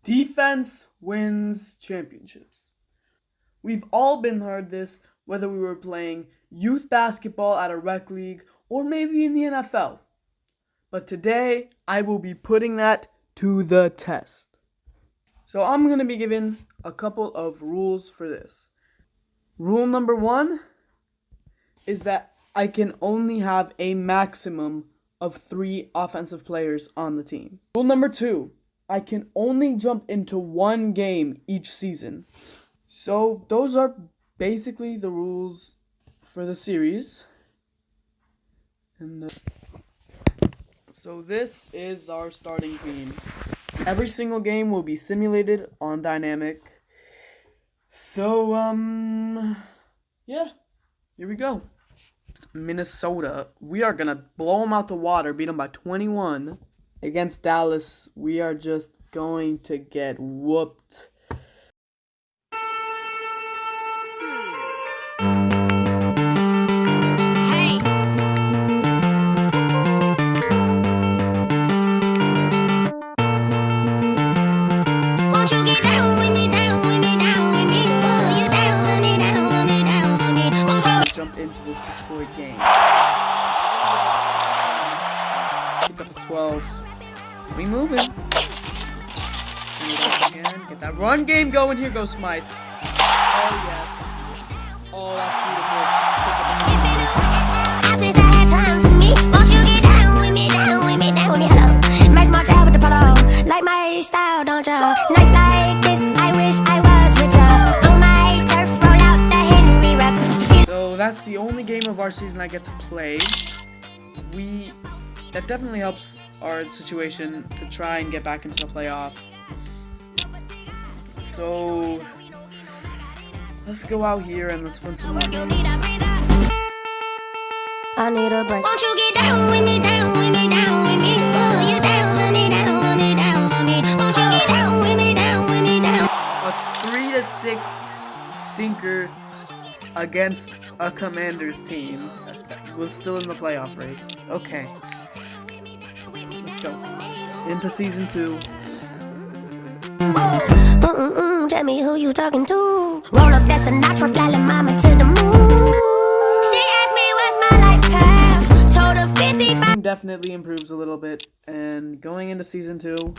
Defense wins championships. We've all been heard this, whether we were playing youth basketball at a rec league or maybe in the NFL. But today, I will be putting that to the test. So I'm going to be given a couple of rules for this. Rule number 1 is that I can only have a maximum of 3 offensive players on the team. Rule number 2, I can only jump into one game each season. So those are basically the rules for the series. And so this is our starting team. Every single game will be simulated on Dynamic. So, yeah, here we go. Minnesota, we are going to blow them out the water, beat them by 21. Against Dallas, we are just going to get whooped. Hey. Won't you get down with me, down with me, down with me? Oh, you down with me, down with me, down with me? Won't you Jump into this Detroit game. Pick up a 12. We moving. Again. Get that run game going. Here goes Smythe. Oh, yes. Oh, that's beautiful. since I had time for me? Won't you get down with me, down with me, down with me? Hello, Max Martel with the polo. Like my style, don't ya? Nights like this, I wish I was with ya. On my turf, roll out the Henry Rux. So that's the only game of our season I get to play. That definitely helps our situation to try and get back into the playoff. So let's go out here and let's win some more games. I need a break. Won't you get down with me, down with me, down with me? Oh, you down with me, down with me, down with me? Won't you get down with me, down with me, down? A 3-6 stinker against a Commanders team was still in the playoff race. Okay. Let's go. Into season 2. Tell me who you talking to. Roll up that Sinatra, fly la mama to the moon. She asked me what's my life path. Told her 55. Definitely improves a little bit, and going into season 2, South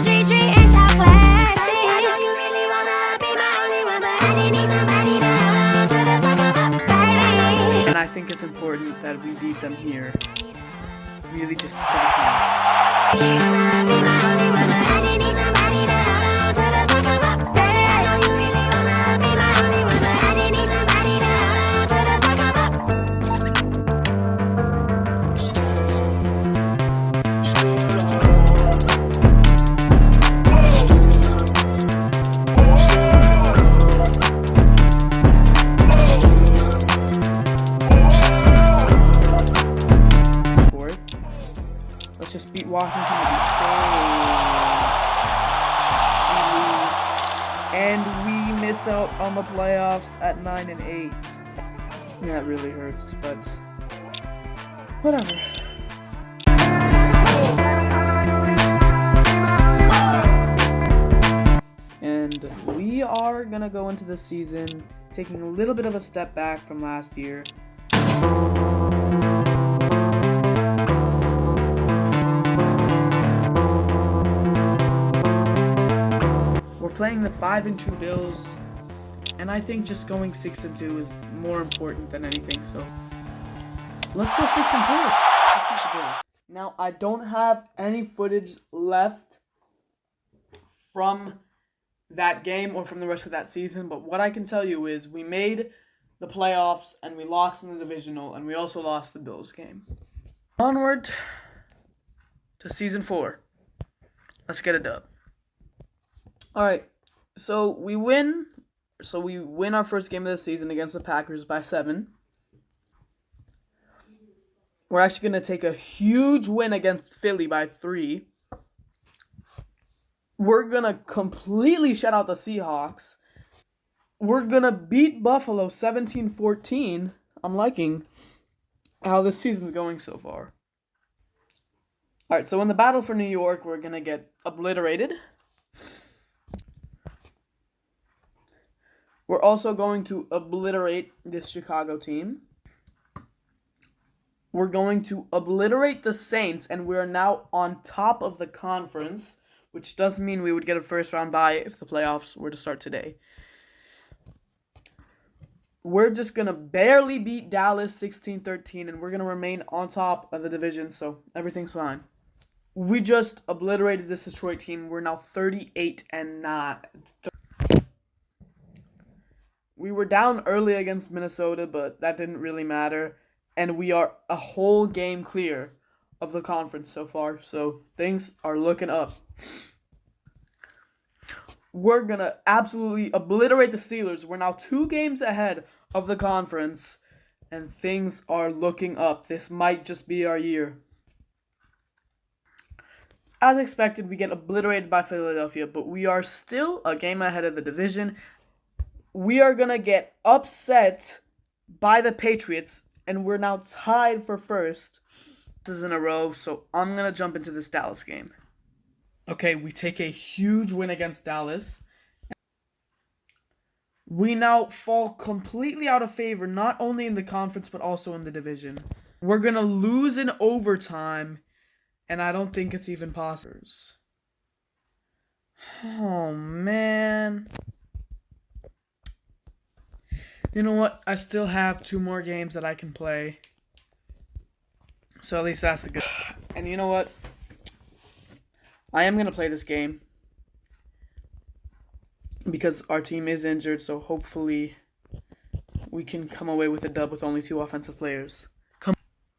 Street Street and South Classic. I know you really wanna be my only one, but I need somebody to hold on to the side of a bag. and I think it's important that we beat them here. Really just to set a tone. You wanna be my only one, but I need somebody to hold on to the side of a bag. I know you really wanna be my only one, but I need somebody to hold on to the side of a For it. Let's just beat Washington to be safe. We lose. And we miss out on the playoffs at 9-8. That really hurts, but whatever. And we are gonna go into the season taking a little bit of a step back from last year. We're playing the 5-2 Bills, and I think just going 6-2 is more important than anything. So let's go 6-2. Let's beat the Bills. Now I don't have any footage left from that game or from the rest of that season, but what I can tell you is we made the playoffs and we lost in the divisional, and we also lost the Bills game. Onward to season 4. Let's get a dub. Alright, so we win our first game of the season against the Packers by 7. We're actually going to take a huge win against Philly by 3. We're going to completely shut out the Seahawks. We're going to beat Buffalo 17-14. I'm liking how this season's going so far. All right, so in the battle for New York, we're going to get obliterated. We're also going to obliterate this Chicago team. We're going to obliterate the Saints, and we're now on top of the conference, which does mean we would get a first-round bye if the playoffs were to start today. We're just going to barely beat Dallas 16-13, and we're going to remain on top of the division, so everything's fine. We just obliterated this Detroit team. We're now 38-9. We were down early against Minnesota, but that didn't really matter. And we are a whole game clear of the conference so far, so things are looking up. We're going to absolutely obliterate the Steelers. We're now 2 games ahead of the conference, and things are looking up. This might just be our year. As expected, we get obliterated by Philadelphia, but we are still a game ahead of the division. We are going to get upset by the Patriots, and we're now tied for first. This is in a row, so I'm going to jump into this Dallas game. Okay, we take a huge win against Dallas. We now fall completely out of favor, not only in the conference, but also in the division. We're going to lose in overtime, and I don't think it's even possible. Oh, man. You know what? I still have 2 more games that I can play. So at least that's a good. And you know what? I am going to play this game. Because our team is injured, so hopefully we can come away with a dub with only 2 offensive players.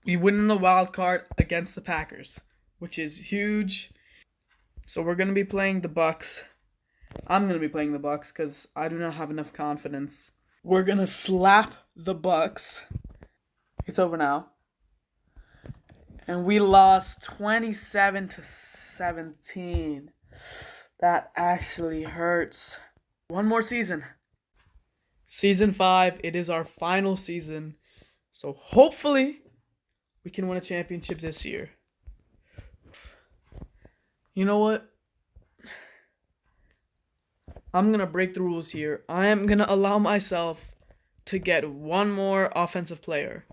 We win in the wild card against the Packers, which is huge. So we're going to be playing the Bucks. I'm going to be playing the Bucks because I do not have enough confidence. We're going to slap the Bucks. It's over now. And we lost 27-17. That actually hurts. 1 more season. Season 5. It is our final season. So hopefully we can win a championship this year. You know what? I'm going to break the rules here. I am going to allow myself to get 1 more offensive player.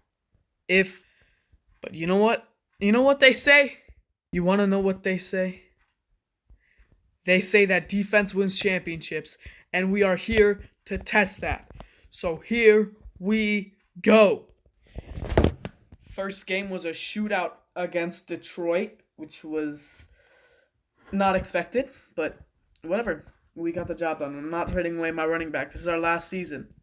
But you know what? You know what they say? You want to know what they say? They say that defense wins championships, and we are here to test that. So here we go. First game was a shootout against Detroit, which was not expected, but whatever. We got the job done. I'm not trading away my running back. This is our last season.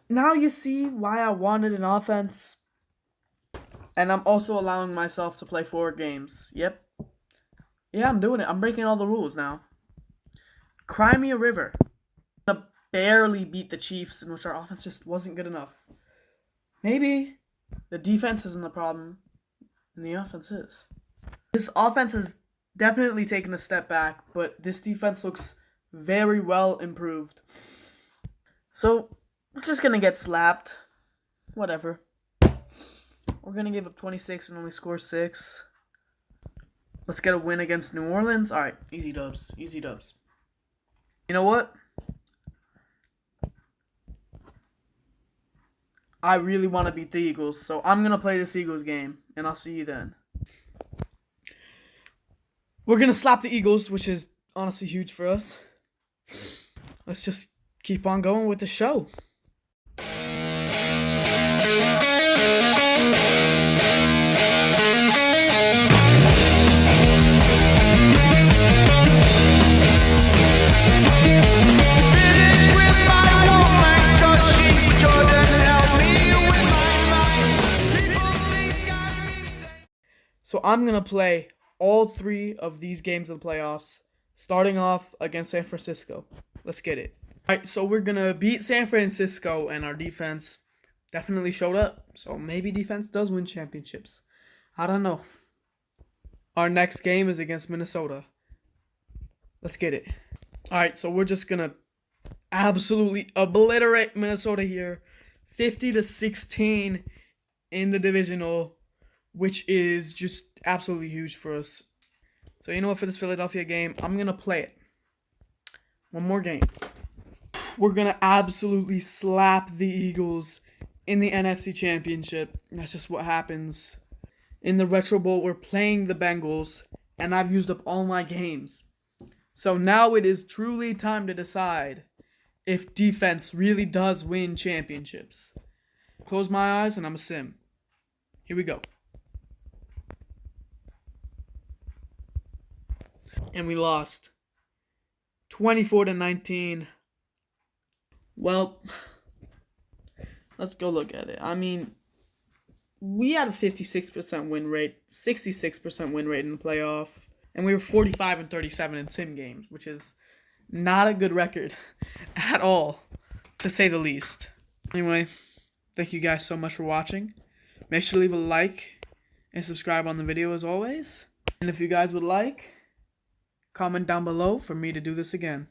Now you see why I wanted an offense. And I'm also allowing myself to play 4 games. Yep. Yeah, I'm doing it. I'm breaking all the rules now. Cry me a river. I'm gonna barely beat the Chiefs, in which our offense just wasn't good enough. Maybe the defense isn't the problem, and the offense is. This offense has definitely taken a step back, but this defense looks very well improved. So, we're just gonna get slapped. Whatever. We're gonna give up 26 and only score 6. Let's get a win against New Orleans. Alright, easy dubs. Easy dubs. You know what? I really want to beat the Eagles, so I'm gonna play this Eagles game, and I'll see you then. We're gonna slap the Eagles, which is honestly huge for us. Let's just keep on going with the show. So I'm going to play all 3 of these games in the playoffs, starting off against San Francisco. Let's get it. All right, so we're going to beat San Francisco, and our defense definitely showed up. So maybe defense does win championships. I don't know. Our next game is against Minnesota. Let's get it. All right, so we're just going to absolutely obliterate Minnesota here. 50-16 in the divisional, which is just absolutely huge for us. So you know what, for this Philadelphia game, I'm going to play it. One more game. We're going to absolutely slap the Eagles in the NFC Championship. That's just what happens. In the Retro Bowl, we're playing the Bengals, and I've used up all my games. So now it is truly time to decide if defense really does win championships. Close my eyes and I'm a sim. Here we go. And we lost 24-19. Well, let's go look at it. I mean, we had a 56% win rate, 66% win rate in the playoff, and we were 45-37 in sim games, which is not a good record at all, to say the least. Anyway, thank you guys so much for watching. Make sure to leave a like and subscribe on the video as always. And if you guys would like, comment down below for me to do this again.